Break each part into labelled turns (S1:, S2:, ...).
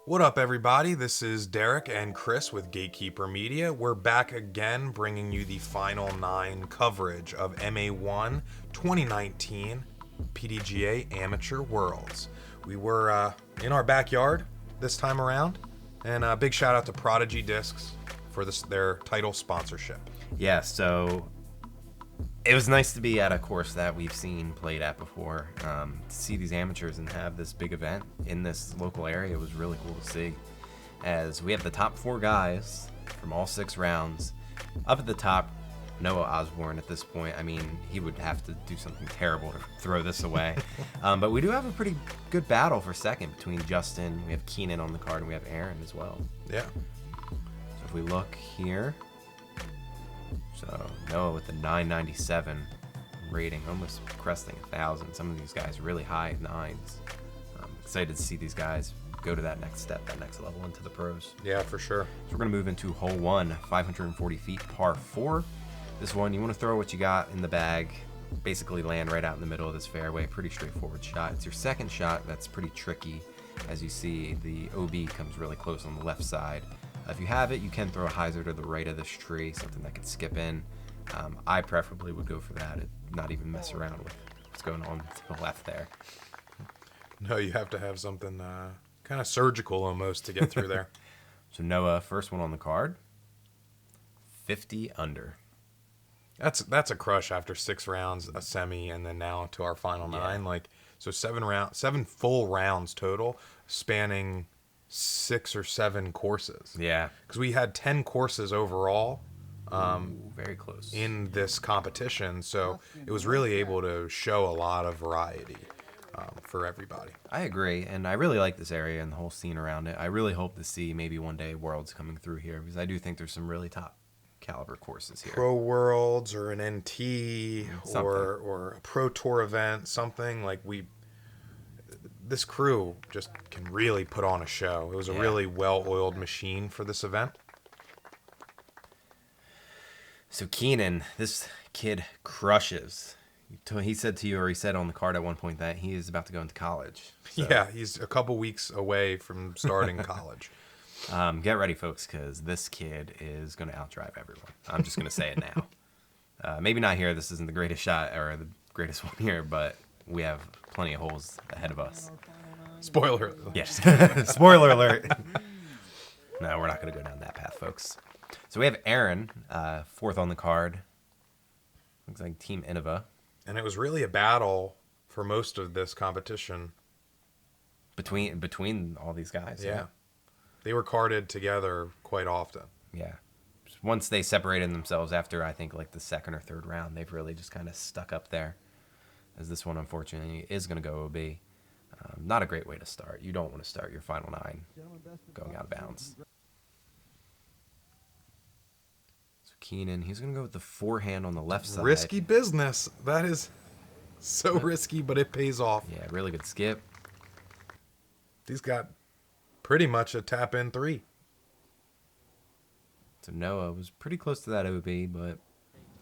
S1: What up, everybody? This is Derek and Chris with Gatekeeper Media. We're back again bringing you the Final 9 coverage of MA1 2019 PDGA Amateur Worlds. We were in our backyard this time around, and a big shout out to Prodigy Discs for their title sponsorship.
S2: Yeah, so it was nice to be at a course that we've seen played at before. To see these amateurs and have this big event in this local area was really cool to see. As we have the top 4 guys from all 6 rounds. Up at the top, Noah Osborne at this point. I mean, he would have to do something terrible to throw this away. But we do have a pretty good battle for second between Justin. We have Kennan on the card, and we have Aaron as well.
S1: Yeah.
S2: So if we look here, so Noah with the 997 rating, almost cresting 1,000. Some of these guys really high 9s. I'm excited to see these guys go to that next step, that next level into the pros.
S1: Yeah, for sure.
S2: So we're going to move into hole 1, 540 feet, par 4. This one, you want to throw what you got in the bag, basically land right out in the middle of this fairway. Pretty straightforward shot. It's your second shot that's pretty tricky. As you see, the OB comes really close on the left side. If you have it, you can throw a hyzer to the right of this tree, something that could skip in. I preferably would go for that and not even mess around with what's going on to the left there.
S1: No, you have to have something kind of surgical almost to get through there.
S2: So Noah, first one on the card, 50 under.
S1: That's a crush after 6 rounds, a semi, and then now to our final 9. Like, so 7 full rounds total, spanning 6 or 7 courses.
S2: Yeah,
S1: Because we had 10 courses overall
S2: very close
S1: in this competition, so it was really able to show a lot of variety for everybody.
S2: I agree, and I really like this area and the whole scene around it. I really hope to see maybe one day Worlds coming through here, because I do think there's some really top caliber courses here.
S1: Pro Worlds or an NT
S2: Something.
S1: or a Pro Tour event, something like this crew just can really put on a show. It was a really well-oiled machine for this event.
S2: So Kennan, this kid crushes. He said to you, or he said on the card at one point, that he is about to go into college. So,
S1: Yeah, he's a couple weeks away from starting college.
S2: get ready, folks, because this kid is going to outdrive everyone. I'm just going to say it now. Maybe not here. This isn't the greatest shot or the greatest one here, but we have plenty of holes ahead of us.
S1: Spoiler.
S2: Yes. Spoiler alert. No, we're not going to go down that path, folks. So we have Aaron, 4th on the card. Looks like Team Innova.
S1: And it was really a battle for most of this competition.
S2: Between all these guys.
S1: Yeah. They were carded together quite often.
S2: Yeah. Once they separated themselves after, I think, like the 2nd or 3rd round, they've really just kind of stuck up there. As this one, unfortunately, is going to go OB. Not a great way to start. You don't want to start your final 9 going out of bounds. So Kennan, he's going to go with the forehand on the left side.
S1: Risky business. That is so risky, but it pays off.
S2: Yeah, really good skip.
S1: He's got pretty much a tap-in 3.
S2: So Noah was pretty close to that OB, but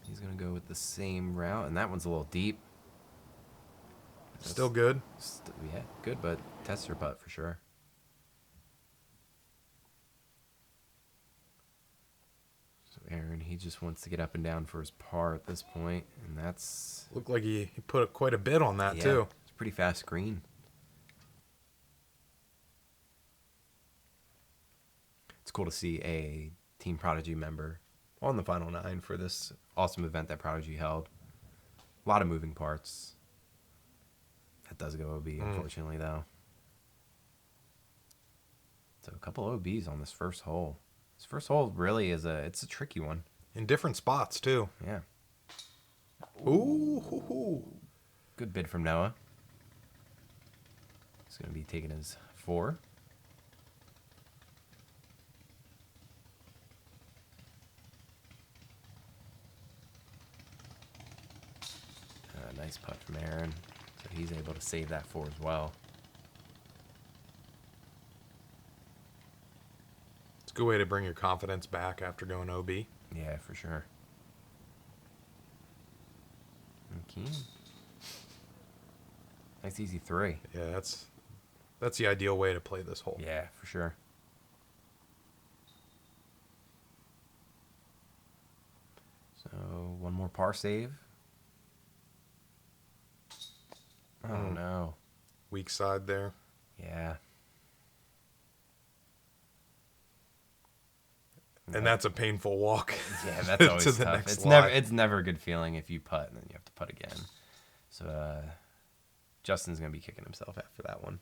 S2: he's going to go with the same route, and that one's a little deep.
S1: Still good.
S2: Yeah, good, but tester putt for sure. So Aaron, he just wants to get up and down for his par at this point, and that's...
S1: Looked like he put quite a bit on that, too.
S2: It's a pretty fast green. It's cool to see a Team Prodigy member on the final 9 for this awesome event that Prodigy held. A lot of moving parts. That does go OB, unfortunately, though. So a couple OBs on this first hole. This first hole really is it's a tricky one.
S1: In different spots, too.
S2: Yeah.
S1: Ooh.
S2: Good bid from Noah. He's going to be taking his 4. Nice putt from Aaron. So he's able to save that 4 as well.
S1: It's a good way to bring your confidence back after going OB.
S2: Yeah, for sure. Okay. Nice easy 3.
S1: Yeah, that's That's the ideal way to play this hole.
S2: Yeah, for sure. So one more par save. Oh no.
S1: Weak side there.
S2: Yeah.
S1: And that's a painful walk.
S2: Yeah, that's always
S1: to the
S2: tough.
S1: next
S2: It's never a good feeling if you putt and then you have to putt again. So Justin's gonna be kicking himself after that one.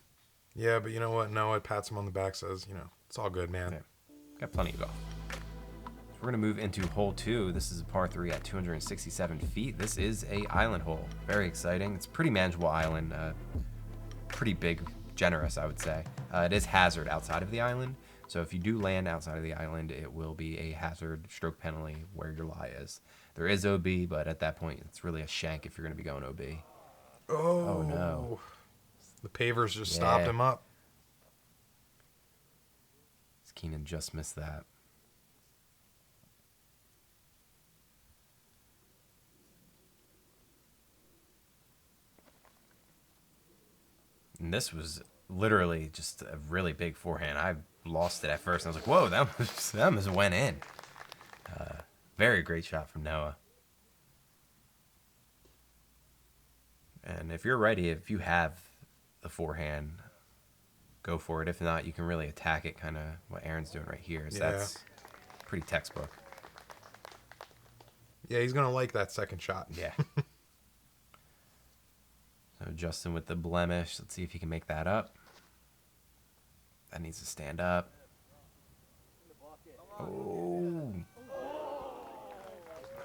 S1: Yeah, but you know what? Noah pats him on the back, says, it's all good, man.
S2: Yeah. Got plenty of golf. So we're gonna move into hole 2. This is a par 3 at 267 feet. This is a island hole. Very exciting. It's a pretty manageable island. Pretty big, generous, I would say. It is hazard outside of the island. So if you do land outside of the island, it will be a hazard stroke penalty where your lie is. There is OB, but at that point, it's really a shank if you're going to be going OB. Oh no.
S1: The pavers just stopped him up.
S2: Kennan just missed that. And this was literally just a really big forehand. I lost it at first. I was like, whoa, that must went in. Very great shot from Noah. And if you're ready, if you have the forehand, go for it. If not, you can really attack it, kind of what Aaron's doing right here. So that's pretty textbook.
S1: Yeah, he's going to like that second shot.
S2: Yeah. So Justin with the blemish. Let's see if he can make that up. That needs to stand up. Oh.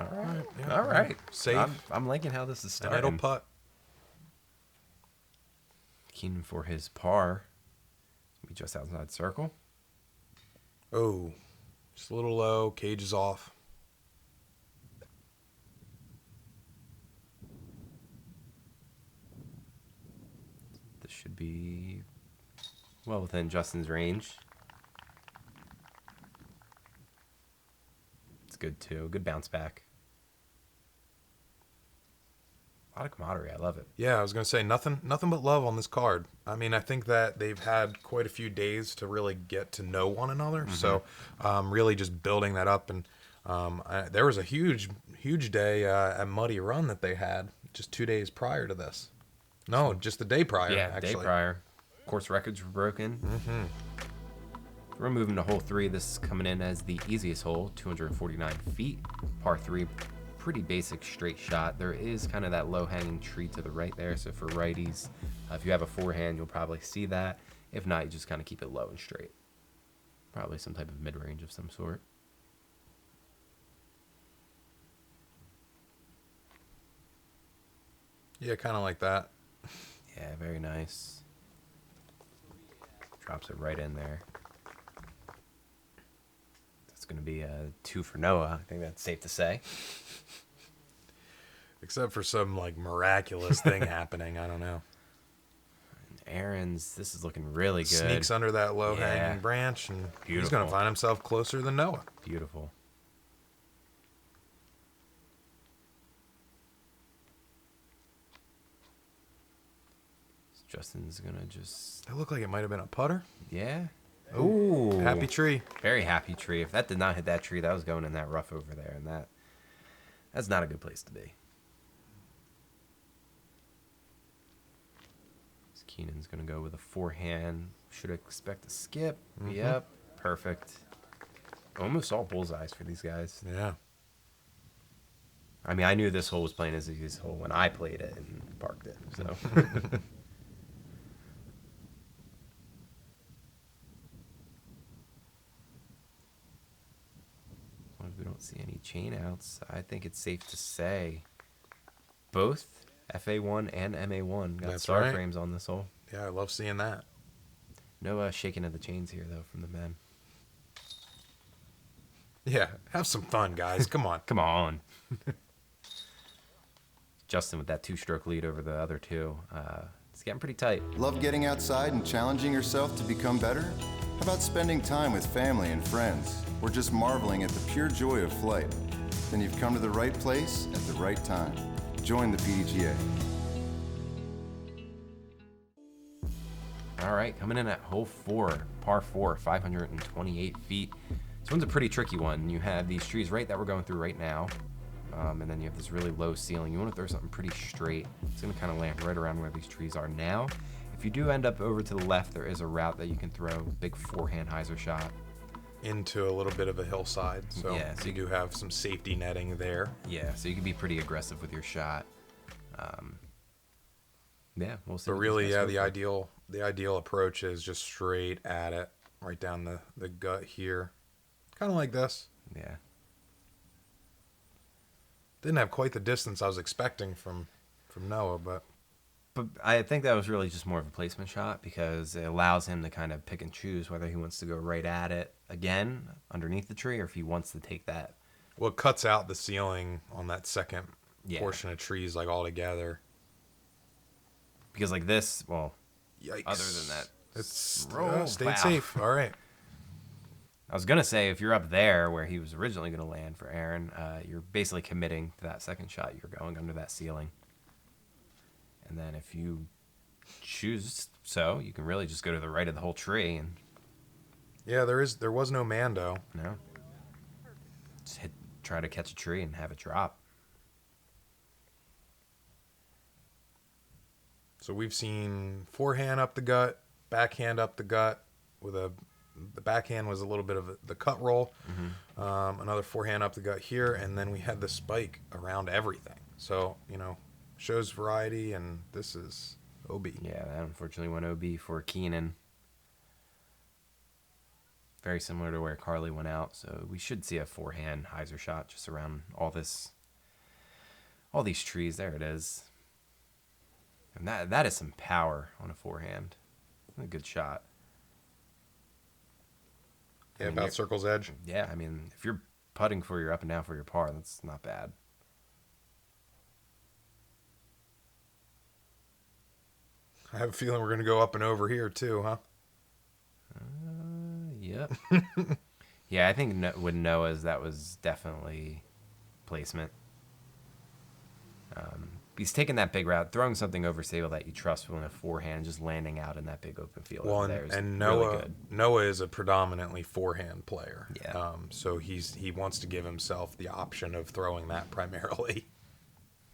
S2: All right.
S1: Yeah,
S2: All right.
S1: Safe.
S2: I'm liking how this is starting.
S1: Idle putt.
S2: Kennan for his par. Be just outside circle.
S1: Oh, just a little low. Cage is off.
S2: This should be well within Justin's range. It's good too. Good bounce back. A lot of camaraderie. I love it.
S1: Yeah, I was going to say nothing but love on this card. I mean, I think that they've had quite a few days to really get to know one another. Mm-hmm. So really just building that up. And there was a huge day at Muddy Run that they had just 2 days prior to this. No, just the day prior, actually.
S2: Day prior. Course records were broken.
S1: Mm-hmm.
S2: We're moving to hole 3. This is coming in as the easiest hole, 249 feet, par 3. Pretty basic straight shot. There is kind of that low-hanging tree to the right there, so for righties, if you have a forehand, you'll probably see that. If not, you just kind of keep it low and straight. Probably some type of mid-range of some sort.
S1: Yeah, kind of like that.
S2: Yeah, very nice. Drops it right in there. That's going to be a 2 for Noah. I think that's safe to say.
S1: Except for some like miraculous thing happening. I don't know.
S2: And Aaron's, this is looking really good.
S1: Sneaks under that low-hanging branch, and he's going to find himself closer than Noah.
S2: Beautiful. Justin's gonna just...
S1: That looked like it might have been a putter.
S2: Yeah.
S1: Ooh. Happy tree.
S2: Very happy tree. If that did not hit that tree, that was going in that rough over there, and that's not a good place to be. So Kennan's gonna go with a forehand. Should expect a skip. Mm-hmm. Yep. Perfect. Almost all bullseyes for these guys.
S1: Yeah.
S2: I mean, I knew this hole was playing as the easiest hole when I played it and parked it, so... We don't see any chain outs. I think it's safe to say both FA1 and MA1 got star frames on this hole.
S1: Yeah, I love seeing that. No
S2: shaking of the chains here, though, from the men.
S1: Yeah, have some fun, guys. Come on.
S2: Come on. Justin with that 2-stroke lead over the other two. It's getting pretty tight.
S3: Love getting outside and challenging yourself to become better? How about spending time with family and friends, or just marveling at the pure joy of flight? Then you've come to the right place at the right time. Join the PDGA.
S2: All right, coming in at hole 4, par 4, 528 feet. This one's a pretty tricky one. You have these trees that we're going through right now, and then you have this really low ceiling. You want to throw something pretty straight. It's going to kind of land right around where these trees are now. If you do end up over to the left, there is a route that you can throw a big forehand hyzer shot.
S1: Into a little bit of a hillside, so,
S2: Yeah, so
S1: you do have some safety netting there.
S2: Yeah, so you can be pretty aggressive with your shot. Yeah, we'll see.
S1: But
S2: what
S1: really,
S2: these
S1: yeah,
S2: guys go for.
S1: the ideal approach is just straight at it, right down the gut here. Kind of like this.
S2: Yeah.
S1: Didn't have quite the distance I was expecting from Noah, but
S2: I think that was really just more of a placement shot because it allows him to kind of pick and choose whether he wants to go right at it again underneath the tree or if he wants to take that.
S1: well, it cuts out the ceiling on that second
S2: Yeah.
S1: portion of trees like altogether.
S2: Because like this, well,
S1: Yikes.
S2: other than that,
S1: It's
S2: Roll.
S1: stayed
S2: Wow.
S1: safe. All right.
S2: I was going to say if you're up there where he was originally going to land for Aaron, you're basically committing to that second shot. You're going under that ceiling. And then if you choose so, you can really just go to the right of the whole tree and,
S1: Yeah, there was no Mando.
S2: you know, just try to catch a tree and have it drop.
S1: So we've seen forehand up the gut, backhand up the gut with the backhand was a little bit of the cut roll, another forehand up the gut here, and then we had the spike around everything. So, shows variety, and this is OB.
S2: Yeah, that unfortunately went OB for Kennan. Very similar to where Carly went out, so we should see a forehand hyzer shot just around all these trees. There it is. And that is some power on a forehand. A good shot.
S1: Yeah,
S2: I mean,
S1: about circle's edge.
S2: Yeah, I mean, if you're putting for your up and down for your par, that's not bad.
S1: I have a feeling we're going to go up and over here too, huh?
S2: Yep. Yeah, I think with Noah's, that was definitely placement. He's taking that big route, throwing something over Sable that you trust with a forehand, just landing out in that big open field.
S1: Well,
S2: over there is
S1: and
S2: really good.
S1: Noah is a predominantly forehand player.
S2: Yeah.
S1: So he wants to give himself the option of throwing that primarily.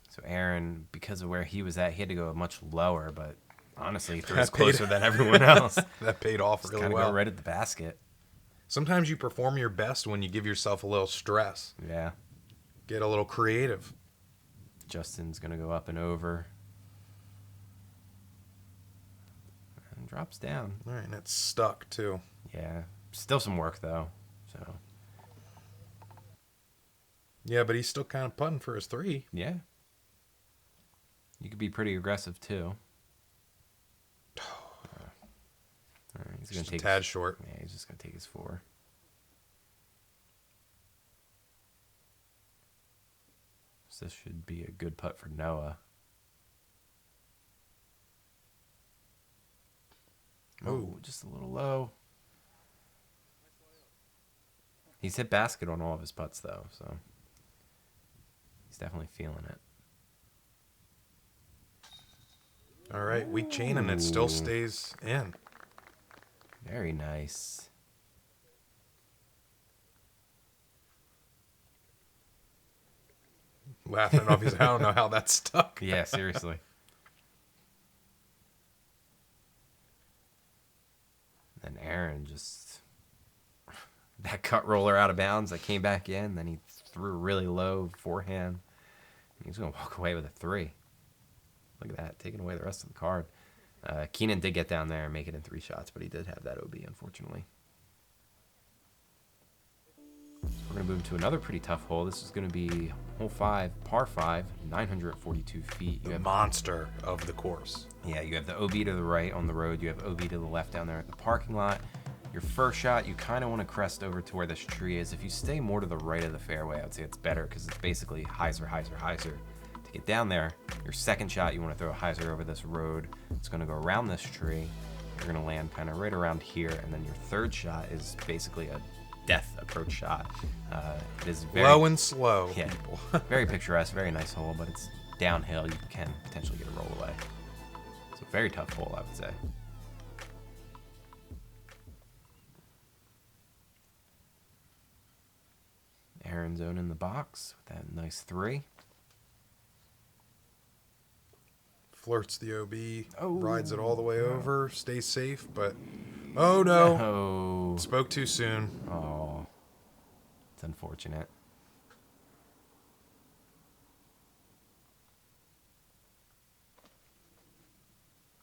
S2: So Aaron, because of where he was at, he had to go much lower, but honestly, he threw
S1: That
S2: closer than everyone else.
S1: That paid off
S2: Just
S1: really
S2: kind of
S1: well.
S2: go right at the basket.
S1: Sometimes you perform your best when you give yourself a little stress.
S2: Yeah.
S1: Get a little creative.
S2: Justin's going to go up and over. And drops down.
S1: All right, and it's stuck too.
S2: Yeah. Still some work, though. So,
S1: Yeah, but he's still kind of putting for his 3.
S2: yeah. You could be pretty aggressive, too. All right, he's going
S1: Just
S2: to
S1: a
S2: take
S1: tad short.
S2: Yeah, he's just going to take his 4. So this should be a good putt for Noah. Oh, just a little low. He's hit basket on all of his putts, though, so he's definitely feeling it.
S1: All right, weak chain, and it still
S2: Ooh.
S1: stays in.
S2: Very nice.
S1: Laughing it off. He's, I don't know how that stuck.
S2: Yeah, seriously. Then Aaron just that cut roller out of bounds that came back in. Then he threw a really low forehand. He's gonna walk away with a 3. Look at that, taking away the rest of the card. Kennan did get down there and make it in 3 shots, but he did have that OB, unfortunately. So we're going to move to another pretty tough hole. This is going to be hole 5, par 5, 942 feet. You
S1: The
S2: have,
S1: monster of the course.
S2: yeah, you have the OB to the right on the road. You have OB to the left down there at the parking lot. Your first shot, you kind of want to crest over to where this tree is. If you stay more to the right of the fairway, I would say it's better because it's basically hyzer, hyzer, hyzer. To get down there, your second shot, you want to throw a hyzer over this road. It's going to go around this tree. You're going to land kind of right around here. And then your third shot is basically a death approach shot. It is very
S1: Low and slow,
S2: yeah,
S1: people.
S2: very picturesque, very nice hole, but it's downhill. You can potentially get a roll away. It's a very tough hole, I would say. iron zone in the box with that nice 3.
S1: Flirts the OB,
S2: Oh,
S1: rides it all the way over, stays safe, but oh no,
S2: Oh,
S1: spoke too soon.
S2: oh, it's unfortunate.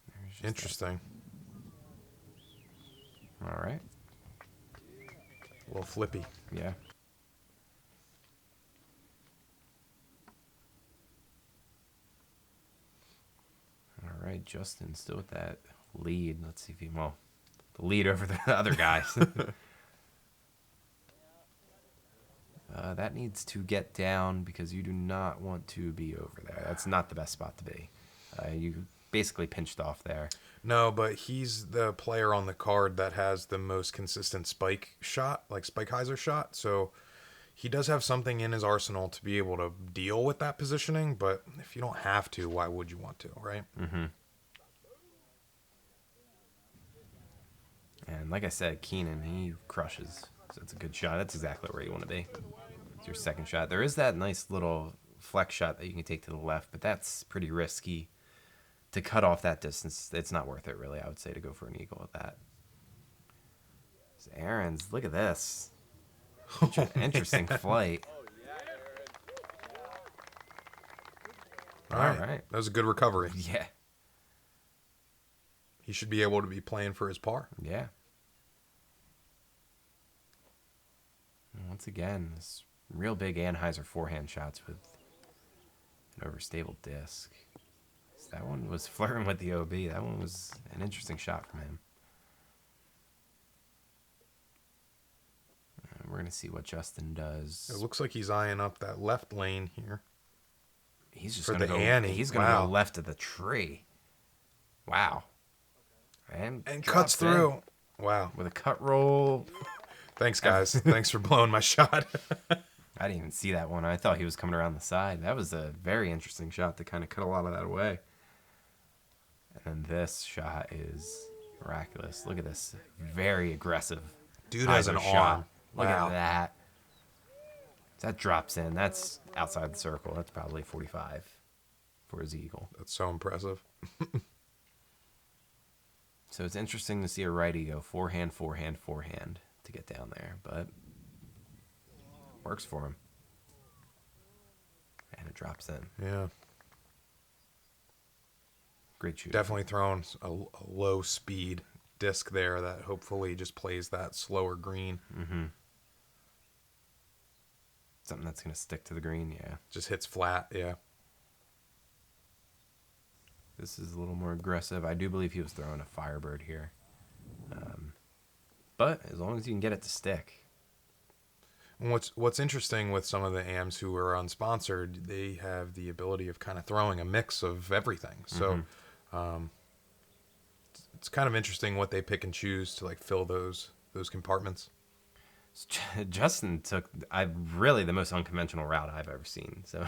S2: There's just
S1: Interesting.
S2: All right.
S1: A little flippy.
S2: Yeah. All right, Justin still with that lead. Let's see if he, well, the lead over the other guys. That needs to get down because you do not want to be over there. That's not the best spot to be. You basically pinched off there.
S1: No, but he's the player on the card that has the most consistent spike shot, like Spike Heiser shot. So he does have something in his arsenal to be able to deal with that positioning. But if you don't have to, why would you want to, right?
S2: Mm-hmm. And like I said, Kennan, he crushes. So it's a good shot. That's exactly where you want to be. It's your second shot. There is that nice little flex shot that you can take to the left, but that's pretty risky. To cut off that distance, it's not worth it, really, I would say, to go for an eagle at that. So Aaron's, look at this. Interesting flight.
S1: All right. That was a good recovery.
S2: Yeah.
S1: He should be able to be playing for his par.
S2: Yeah. And once again, this real big Anheuser forehand shots with an overstable disc. That one was flirting with the OB. That one was an interesting shot from him. And we're going to see what Justin does.
S1: It looks like he's eyeing up that left lane here.
S2: He's just
S1: for
S2: going to
S1: the
S2: go.
S1: Annie.
S2: He's going to
S1: Wow.
S2: go left of the tree. Wow. And
S1: And
S2: drops
S1: cuts through.
S2: in
S1: Wow.
S2: with a cut roll.
S1: Thanks, guys. Thanks for blowing my shot.
S2: I didn't even see that one. I thought he was coming around the side. That was a very interesting shot to kind of cut a lot of that away. And then this shot is miraculous. Look at this. Very aggressive.
S1: Dude has an arm.
S2: Look
S1: Wow.
S2: at that. That drops in. That's outside the circle. That's probably 45 for his eagle.
S1: That's so impressive.
S2: So it's interesting to see a righty go forehand, forehand, forehand to get down there. But works for him. And it drops in.
S1: Yeah.
S2: Great shooting.
S1: Definitely throwing a low speed disc there that hopefully just plays that slower green.
S2: Mm-hmm. Something that's going to stick to the green, yeah.
S1: Just hits flat, yeah.
S2: This is a little more aggressive. I do believe he was throwing a Firebird here. But as long as you can get it to stick.
S1: And what's interesting with some of the AMs who are unsponsored, they have the ability of kind of throwing a mix of everything. So it's kind of interesting what they pick and choose to like fill those compartments.
S2: Justin took really the most unconventional route I've ever seen. So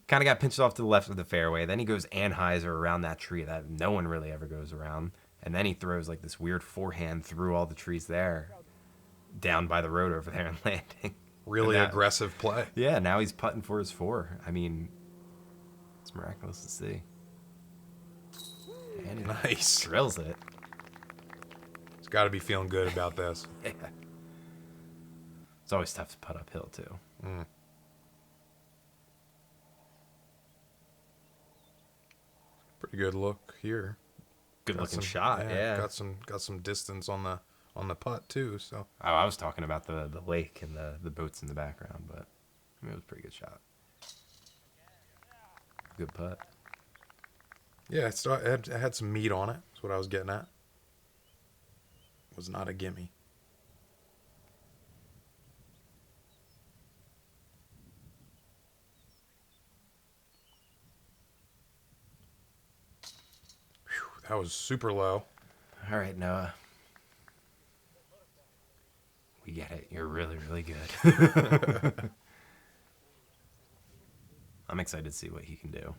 S2: kind of got pinched off to the left of the fairway. Then he goes Anheuser around that tree that no one really ever goes around. And then he throws like this weird forehand through all the trees there, down by the road over there and landing.
S1: Really aggressive play.
S2: Yeah, now he's putting for his 4. I mean, it's miraculous to see. And he
S1: Nice.
S2: drills it.
S1: He's got to be feeling good about this.
S2: Yeah. It's always tough to putt uphill, too.
S1: Pretty good look here.
S2: Good
S1: Got
S2: looking
S1: some-
S2: shot, yeah.
S1: Got some distance on the putt too. So
S2: Oh, I was talking about the lake and the boats in the background, but I mean, it was a pretty good shot. Good putt.
S1: yeah, it had some meat on it. That's what I was getting at. It was not a gimme. Whew, that was super low.
S2: All right, Noah. We get it. You're really, really good. I'm excited to see what he can do.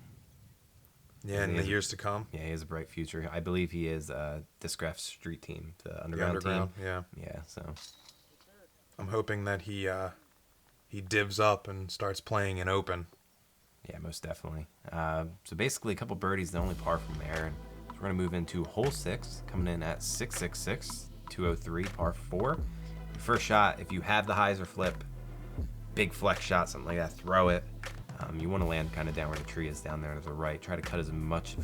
S1: Yeah, in
S2: He
S1: the
S2: is-
S1: years to come.
S2: Yeah, he has a bright future. I believe he is Discraft's street team, the
S1: The
S2: underground
S1: underground.
S2: team.
S1: Yeah.
S2: Yeah, so
S1: I'm hoping that he he divs up and starts playing an open.
S2: Yeah, most definitely. So basically, a couple birdies, the only par from Aaron. So we're going to move into hole 6, coming in at 666, 203, par 4. Your first shot, if you have the hyzer flip, big flex shot, something like that, throw it. You want to land kind of down where the tree is down there to the right. Try to cut as much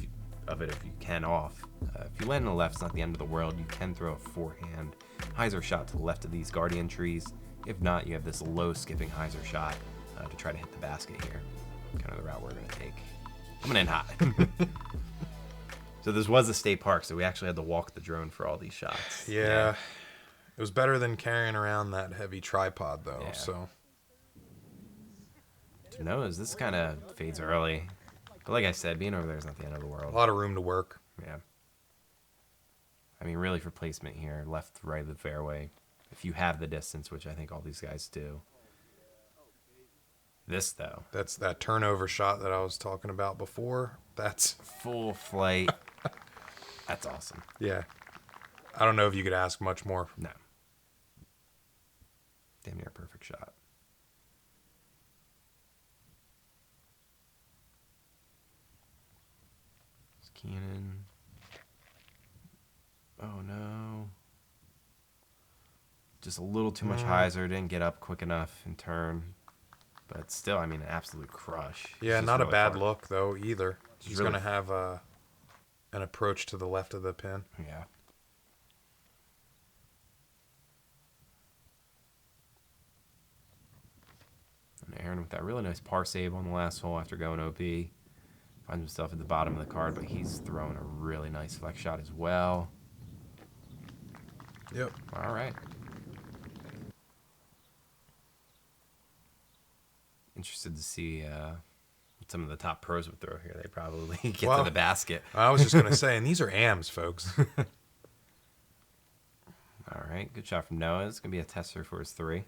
S2: of it if you can off. If you land on the left, it's not the end of the world. You can throw a forehand hyzer shot to the left of these guardian trees. If not, you have this low skipping hyzer shot to try to hit the basket here. Kind of the route we're going to take. Coming in hot. So this was a state park, so we actually had to walk the drone for all these shots.
S1: Yeah. It was better than carrying around that heavy tripod, though.
S2: Yeah.
S1: So
S2: To Noah's, this kind of fades early. But like I said, being over there is not the end of the world.
S1: a lot of room to work.
S2: Yeah. I mean, really for placement here, left, right of the fairway. If you have the distance, which I think all these guys do. This, though.
S1: That's that turnover shot that I was talking about before. That's,
S2: Full flight. That's awesome.
S1: yeah. I don't know if you could ask much more.
S2: No. Damn near a perfect shot. It's Kennan. Oh, no. Just a little too much hyzer. Didn't get up quick enough in turn. But still, I mean, an absolute crush.
S1: Yeah,
S2: It's
S1: not a
S2: really
S1: bad
S2: hard.
S1: look, though, either. He's
S2: really-
S1: going to have an approach to the left of the pin.
S2: Yeah. And Aaron with that really nice par save on the last hole after going OB. Finds himself at the bottom of the card, but he's throwing a really nice flex shot as well.
S1: Yep.
S2: All right. Interested to see what some of the top pros would throw here. They probably get to
S1: Well,
S2: the basket.
S1: I was just going to say, and these are AMs, folks.
S2: All right. Good shot from Noah. It's going to be a tester for his 3.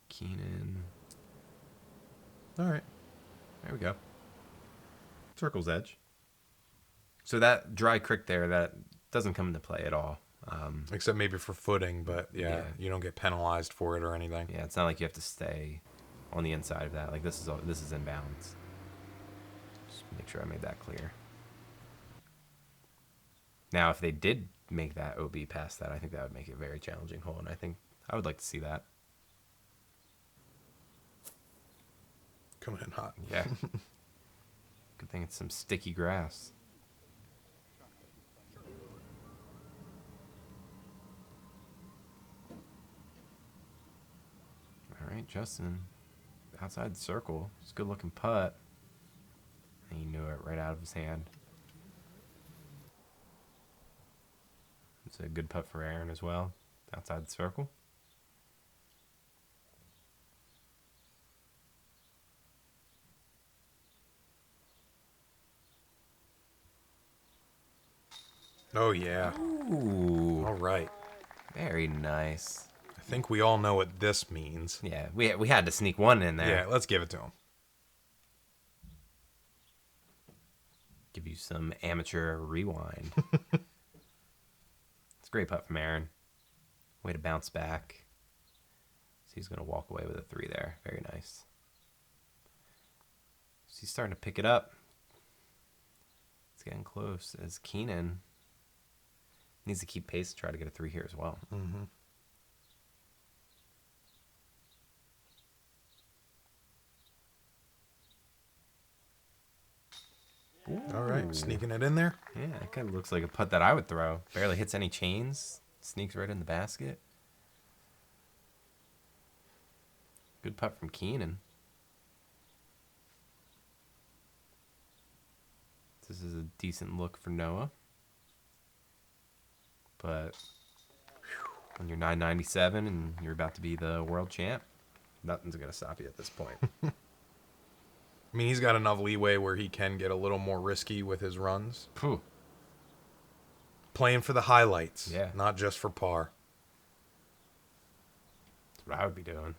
S2: Kennan.
S1: All right.
S2: There we go. Circle's edge. So that dry creek there, that doesn't come into play at all.
S1: Except maybe for footing, but yeah,
S2: Yeah.
S1: you don't get penalized for it or anything.
S2: Yeah, it's not like you have to stay on the inside of that. Like this is in bounds. Just make sure I made that clear. Now, if they did make that OB past that, I think that would make it a very challenging hole, and I think I would like to see that.
S1: Coming in hot.
S2: Yeah. Good thing it's some sticky grass. All right, Justin. Outside the circle. It's a good looking putt. And he knew it right out of his hand. It's a good putt for Aaron as well. Outside the circle.
S1: Oh, yeah.
S2: Ooh.
S1: All right.
S2: Very nice.
S1: I think we all know what this means.
S2: Yeah, we had to sneak one in there.
S1: Yeah, let's give it to him.
S2: Give you some amateur rewind. It's a great putt from Aaron. Way to bounce back. So he's going to walk away with a 3 there. Very nice. So he's starting to pick it up. It's getting close as Kennan needs to keep pace to try to get a 3 here as well.
S1: Mm-hmm. All right, sneaking it in there.
S2: Yeah, it kind of looks like a putt that I would throw. Barely hits any chains. Sneaks right in the basket. Good putt from Kennan. This is a decent look for Noah. But when you're 997 and you're about to be the world champ, nothing's going to stop you at this point.
S1: I mean, he's got enough leeway where he can get a little more risky with his runs.
S2: Phew.
S1: Playing for the highlights,
S2: Yeah.
S1: not just for par.
S2: That's what I would be doing.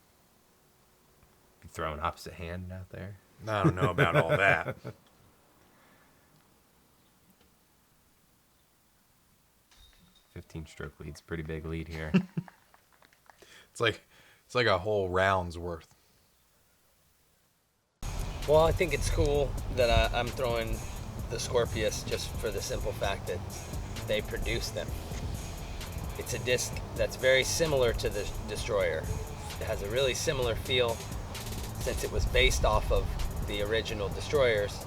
S2: Be throwing opposite hand out there.
S1: I don't know about all that.
S2: 15-stroke lead's a pretty big lead here.
S1: It's like a whole round's worth.
S4: Well, I think it's cool that I'm throwing the Scorpius just for the simple fact that they produce them. It's a disc that's very similar to the Destroyer. It has a really similar feel since it was based off of the original Destroyers.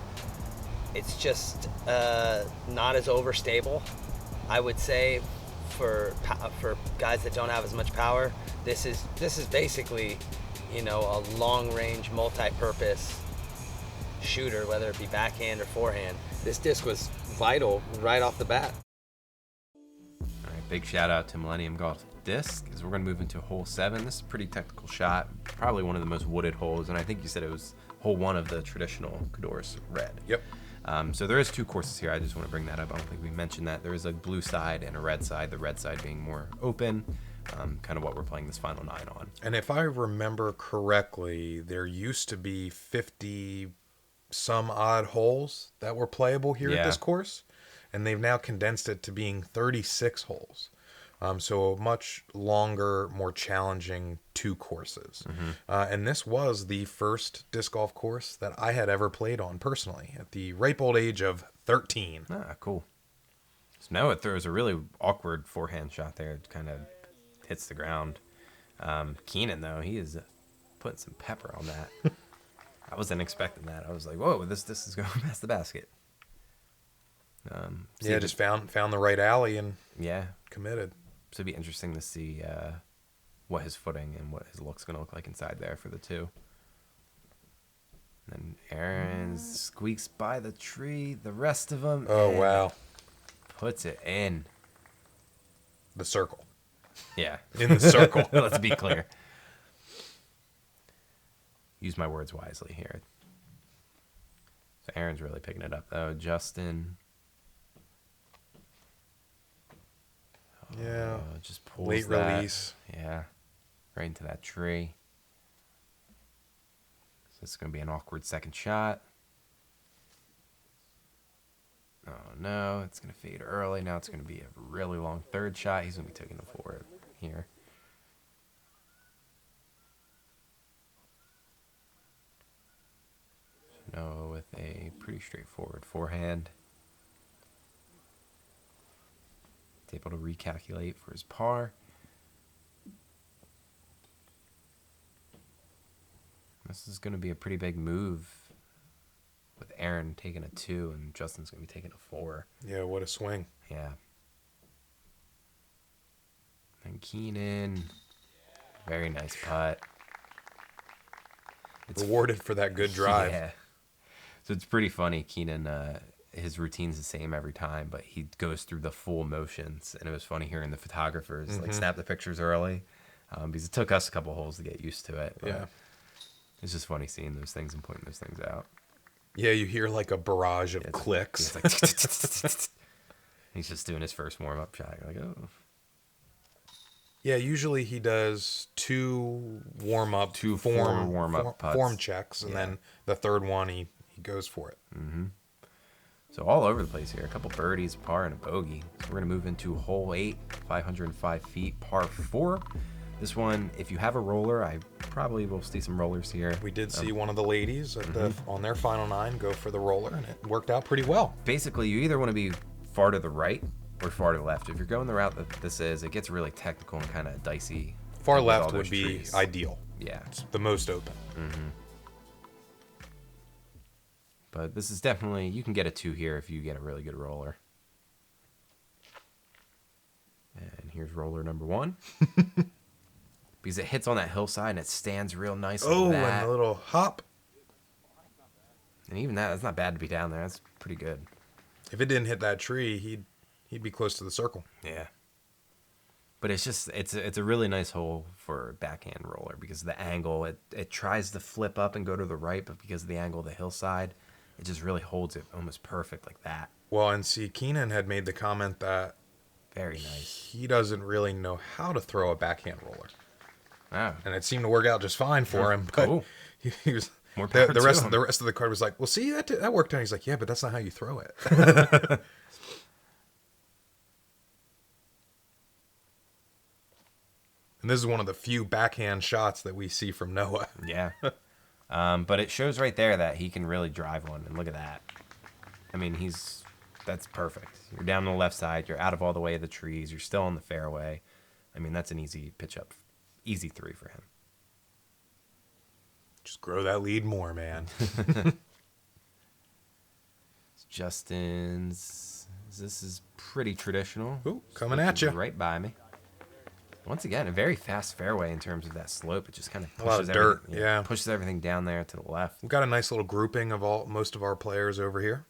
S4: It's just not as overstable, I would say, for guys that don't have as much power. This is basically, you know, a long-range, multi-purpose shooter, whether it be backhand or forehand. This disc was vital right off the bat.
S2: All right, big shout out to Millennium Golf Disc, because we're going to move into hole 7. This is a pretty technical shot, probably one of the most wooded holes, and I think you said it was hole 1 of the traditional Cadorus Red.
S1: Yep.
S2: So there is 2 courses here. I just want to bring that up. I don't think we mentioned that. There is a blue side and a red side, the red side being more open, kind of what we're playing this final 9 on.
S1: And if I remember correctly, there used to be 50 some odd holes that were playable here at this course, and they've now condensed it to being 36 holes. So a much longer, more challenging 2 courses. And this was the first disc golf course that I had ever played on personally at the ripe old age of 13.
S2: Ah, cool. So now it throws a really awkward forehand shot there. It kind of hits the ground. Kennan, though, he is putting some pepper on that. I wasn't expecting that. I was like, whoa, this is going past the basket.
S1: Just found the right alley and committed.
S2: So it'd be interesting to see what his footing and what his look's going to look like inside there for the 2. And then Aaron squeaks by the tree. The rest of them.
S1: Oh, wow.
S2: Puts it in.
S1: The circle.
S2: Yeah.
S1: In the circle.
S2: Let's be clear. Use my words wisely here. So Aaron's really picking it up, though. Justin.
S1: Yeah.
S2: Just pulls
S1: late
S2: that.
S1: release.
S2: Yeah. Right into that tree. So this is going to be an awkward second shot. Oh, no. It's going to fade early. Now it's going to be a really long third shot. He's going to be taking it for it here. No, with a pretty straightforward forehand. He's able to recalculate for his par. This is going to be a pretty big move with Aaron taking a 2 and Justin's going to be taking a 4.
S1: Yeah, what a swing.
S2: Yeah. And Kennan. Very nice putt.
S1: It's rewarded for that good drive.
S2: Yeah. So it's pretty funny. Kennan, his routine's the same every time, but he goes through the full motions. And it was funny hearing the photographers like snap the pictures early, because it took us a couple holes to get used to it. But
S1: Yeah.
S2: It's just funny seeing those things and pointing those things out.
S1: Yeah, you hear like a barrage of clicks.
S2: It's like he's just doing his first warm-up shot. You're like, oh.
S1: Yeah, usually he does 2 warm-up,
S2: form warm-up putts.
S1: form checks, and then the third one he goes for it.
S2: So all over the place here. A couple birdies, par, and a bogey. So we're going to move into hole 8, 505 feet, par 4. This one, if you have a roller, I probably will see some rollers here.
S1: We did see one of the ladies at on their final 9 go for the roller, and it worked out pretty well.
S2: Basically, you either want to be far to the right or far to the left. If you're going the route that this is, it gets really technical and kind of dicey.
S1: Far
S2: with all
S1: left
S2: those
S1: would be
S2: trees.
S1: ideal.
S2: Yeah.
S1: It's the most open.
S2: But this is definitely, you can get a 2 here if you get a really good roller. And here's roller number 1. Because it hits on that hillside and it stands real nice.
S1: Oh,
S2: like
S1: and
S2: that.
S1: a little hop.
S2: And even that's not bad to be down there. That's pretty good.
S1: If it didn't hit that tree, he'd be close to the circle.
S2: Yeah. But it's just, it's a really nice hole for backhand roller because of the angle. It tries to flip up and go to the right, but because of the angle of the hillside, it just really holds it almost perfect like that.
S1: Well, and see, Kennan had made the comment that
S2: Very nice.
S1: he doesn't really know how to throw a backhand roller.
S2: Oh.
S1: And it seemed to work out just fine for him. But
S2: Cool.
S1: he was
S2: More power
S1: the
S2: to
S1: rest
S2: him.
S1: the rest of the card was like, well, see, that worked out. He's like, yeah, but that's not how you throw it. this is one of the few backhand shots that we see from Noah.
S2: Yeah. But it shows right there that he can really drive one. And look at that. I mean, that's perfect. You're down on the left side. You're out of all the way of the trees. You're still on the fairway. I mean, that's an easy pitch up. Easy 3 for him.
S1: Just grow that lead more, man.
S2: Justin's. This is pretty traditional.
S1: Ooh, coming at you.
S2: Right by me. Once again, a very fast fairway in terms of that slope. It just kind of pushes
S1: a lot of dirt,
S2: everything, pushes everything down there to the left.
S1: We've got a nice little grouping of most of our players over here.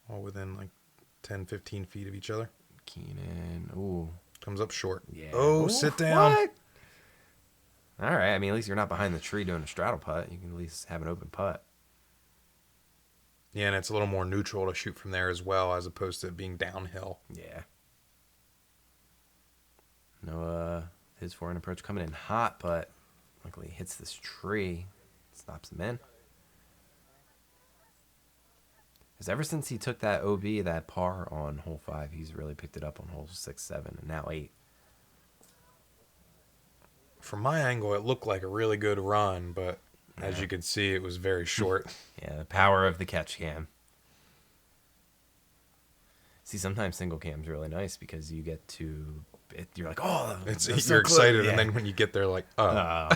S1: All within like 10, 15 feet of each other.
S2: Keenan. Ooh.
S1: Comes up short.
S2: Yeah.
S1: Oh,
S2: Ooh,
S1: sit down.
S2: What? All right. I mean, at least you're not behind the tree doing a straddle putt. You can at least have an open putt.
S1: Yeah, and it's a little more neutral to shoot from there as well, as opposed to it being downhill.
S2: Yeah. Noah, his forehand approach coming in hot, but luckily hits this tree. Stops him in. Because ever since he took that OB, that par on hole 5, he's really picked it up on holes 6, 7, and now 8.
S1: From my angle, it looked like a really good run, but as you can see, it was very short.
S2: Yeah, the power of the catch cam. See, sometimes single cam's really nice because you get to... you're like, oh,
S1: You're excited, yeah. And then when you get there, like, oh.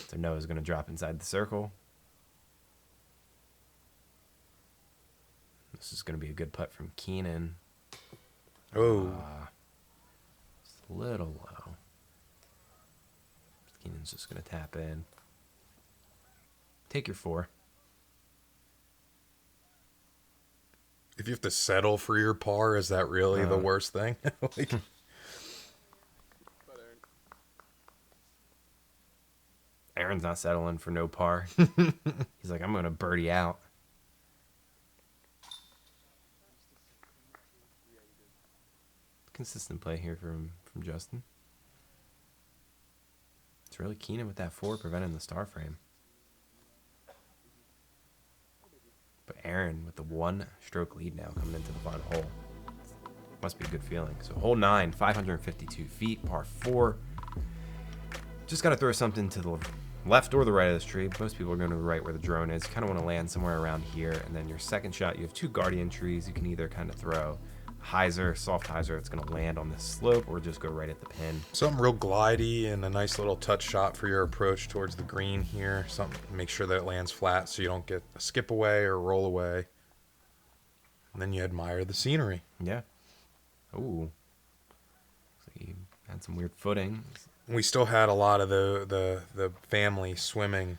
S2: So Noah's going to drop inside the circle. This is going to be a good putt from Kennan.
S1: Oh.
S2: Just a little low. Keenan's just going to tap in. Take your 4.
S1: If you have to settle for your par, is that really the worst thing? Like...
S2: Aaron's not settling for no par. He's like, I'm going to birdie out. Consistent play here from Justin. It's really Kennan with that 4 preventing the star frame. But Aaron with the 1-stroke lead now coming into the final hole. Must be a good feeling. So hole 9, 552 feet, par 4. Just got to throw something to the left or the right of this tree. Most people are going to the right where the drone is. You kind of want to land somewhere around here. And then your second shot, you have 2 guardian trees. You can either kind of throw hyzer, soft hyzer, it's going to land on this slope, or just go right at the pin.
S1: Something real glidey and a nice little touch shot for your approach towards the green here. Something to make sure that it lands flat so you don't get a skip away or roll away. And then you admire the scenery.
S2: Yeah. Ooh. So you had some weird footing.
S1: We still had a lot of the family swimming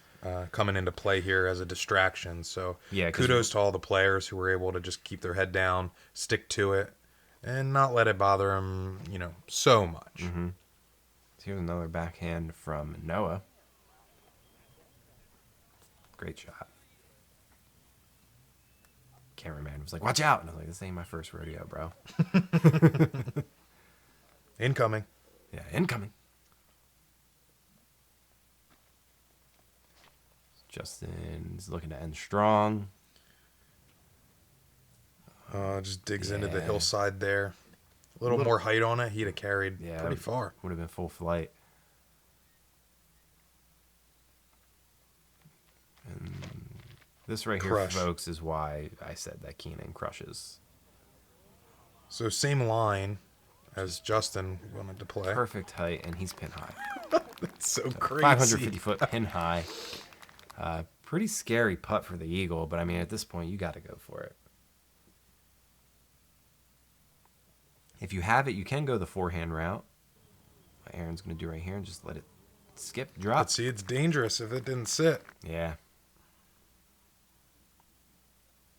S1: coming into play here as a distraction. So
S2: yeah,
S1: kudos to all the players who were able to just keep their head down, stick to it, and not let it bother them, so much.
S2: Mm-hmm. So here's another backhand from Noah. Great shot. Cameraman was like, watch out. And I was like, this ain't my first rodeo, bro.
S1: Incoming.
S2: Yeah, incoming. Justin's looking to end strong.
S1: Just digs into the hillside there. A little more height on it. He'd have carried pretty far.
S2: Would have been full flight. And this right here, folks, is why I said that Kennan crushes.
S1: So same line as Justin wanted to play.
S2: Perfect height, and he's pin high.
S1: That's so crazy.
S2: 550 foot pin high. Pretty scary putt for the eagle, but I mean, at this point, you got to go for it. If you have it, you can go the forehand route. What Aaron's going to do right here and just let it skip, drop.
S1: But see, it's dangerous if it didn't sit.
S2: Yeah.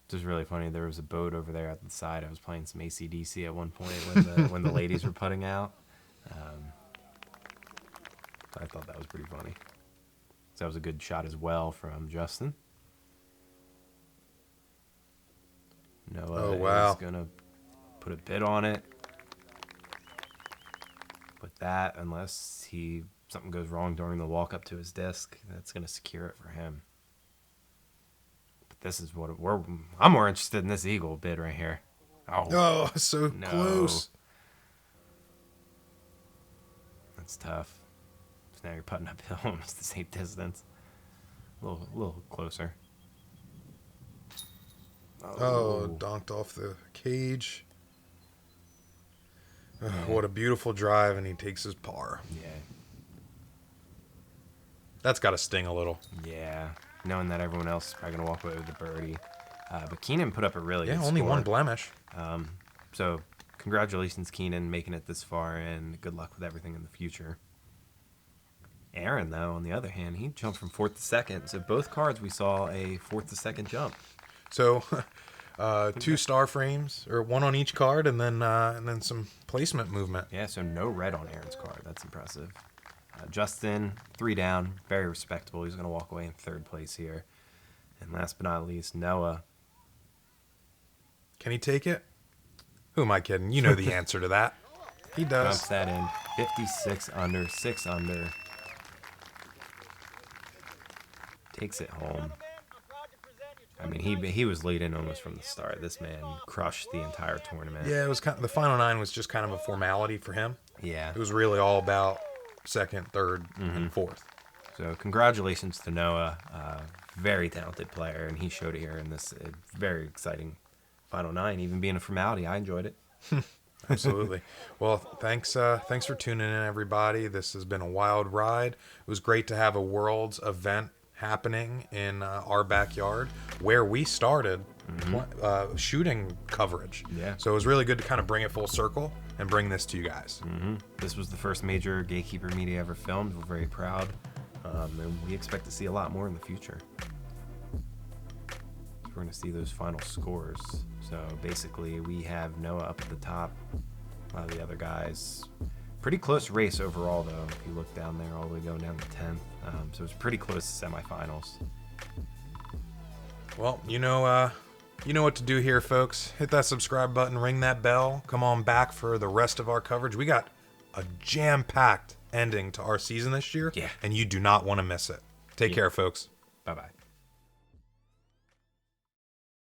S2: It was really funny. There was a boat over there at the side. I was playing some AC/DC at one point when the ladies were putting out. So I thought that was pretty funny. So that was a good shot as well from Justin. Noah is going to put a bid on it. With that, unless something goes wrong during the walk up to his disc, that's going to secure it for him. But this is what I'm more interested in this eagle bid right here.
S1: Oh, so close.
S2: That's tough. So now you're putting uphill almost the same distance. A little closer.
S1: Oh, donked off the cage. What a beautiful drive, and he takes his par.
S2: Yeah.
S1: That's got to sting a little.
S2: Yeah. Knowing that everyone else is probably going to walk away with the birdie. But Kennan put up a really good
S1: only
S2: score.
S1: one blemish.
S2: So congratulations, Kennan, making it this far, and good luck with everything in the future. Aaron, though, on the other hand, he jumped from 4th to 2nd. So both cards we saw a 4th to 2nd jump.
S1: So 2 star frames, or 1 on each card, and then some placement movement.
S2: Yeah, so no red on Aaron's card. That's impressive. Justin, 3 down, very respectable. He's going to walk away in 3rd place here. And last but not least, Noah.
S1: Can he take it? Who am I kidding? You know the answer to that. He does.
S2: Jumps that in. 56 under, 6 under. Takes it home. I mean, he was laid in almost from the start. This man crushed the entire tournament.
S1: Yeah, it was kind of, the final 9 was just kind of a formality for him.
S2: Yeah.
S1: It was really all about 2nd, 3rd, and 4th.
S2: So congratulations to Noah, very talented player, and he showed it here in this very exciting final 9, even being a formality. I enjoyed it.
S1: Absolutely. Well, thanks for tuning in, everybody. This has been a wild ride. It was great to have a Worlds event happening in our backyard where we started shooting coverage.
S2: Yeah.
S1: So it was really good to kind of bring it full circle and bring this to you guys.
S2: This was the first major Gatekeeper Media ever filmed. We're very proud, and we expect to see a lot more in the future. So we're going to see those final scores. So basically, we have Noah up at the top. A lot of the other guys, pretty close race overall, though. If you look down there, all the way going down to 10th. So it's pretty close to semifinals.
S1: Well, you know what to do here, folks. Hit that subscribe button, ring that bell. Come on back for the rest of our coverage. We got a jam-packed ending to our season this year,
S2: Yeah.
S1: and you do not want to miss it. Take care, folks.
S2: Bye-bye.